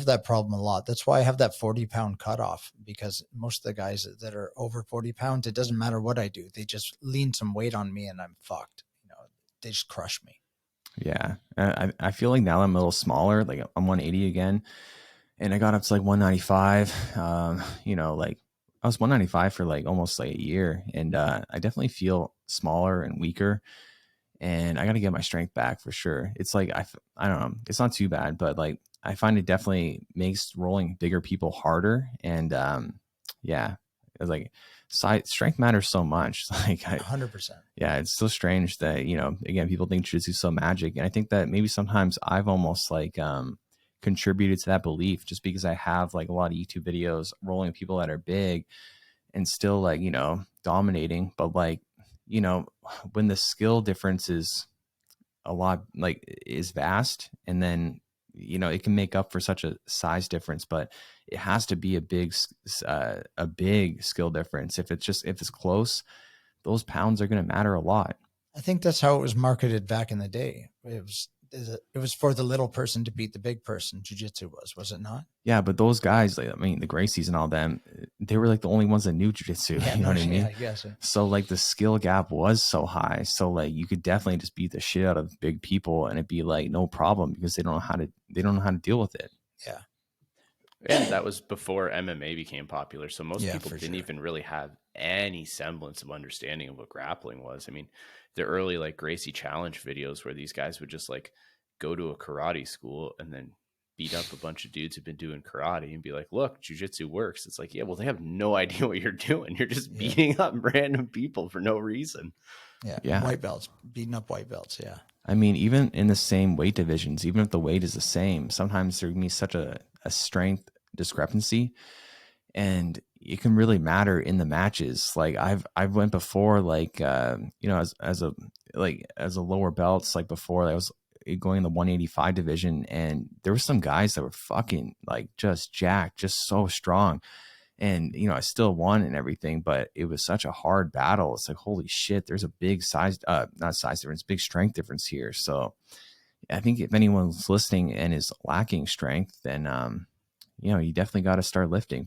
have that problem a lot. That's why I have that 40-pound cutoff, because most of the guys that are over 40 pounds, it doesn't matter what I do. They just lean some weight on me and I'm fucked. They just crush me. Yeah. I feel like now I'm a little smaller, like I'm 180 again, and I got up to like 195. Like I was 195 for like almost like a year, and I definitely feel smaller and weaker, and I got to get my strength back for sure. It's like, I don't know, it's not too bad, but like I find it definitely makes rolling bigger people harder. And yeah, it's like strength matters so much. Like 100%. yeah, it's so strange that, again, people think jiu-jitsu is so magic. And I think that maybe sometimes I've almost like contributed to that belief, just because I have like a lot of YouTube videos rolling people that are big and still like, dominating. But like, when the skill difference is a lot, like is vast, and then, it can make up for such a size difference, but it has to be a big skill difference. If it's close, those pounds are going to matter a lot. I think that's how it was marketed back in the day. It was for the little person to beat the big person. Jiu-jitsu was it not? Yeah, but those guys, like, I mean, the Gracies and all them, they were like the only ones that knew jiu-jitsu. Yeah, you know what I mean? Yeah, I guess. So like the skill gap was so high. So like you could definitely just beat the shit out of big people and it'd be like no problem, because they don't know how to deal with it. Yeah. And that was before MMA became popular. So most people didn't sure. even really have any semblance of understanding of what grappling was. I mean, the early like Gracie challenge videos where these guys would just like go to a karate school and then beat up a bunch of dudes who've been doing karate and be like, look, jiu-jitsu works. It's like, yeah, well, they have no idea what you're doing. You're just beating up random people for no reason. Yeah. White belts, beating up white belts. Yeah. I mean, even in the same weight divisions, even if the weight is the same, sometimes there can be such a strength discrepancy, and it can really matter in the matches. Like I've went before, like, as a lower belts, like before I was going in the 185 division, and there were some guys that were fucking like just jacked, just so strong. And, I still won and everything, but it was such a hard battle. It's like, holy shit, there's a big not size difference, big strength difference here. So I think if anyone's listening and is lacking strength, then, you definitely got to start lifting.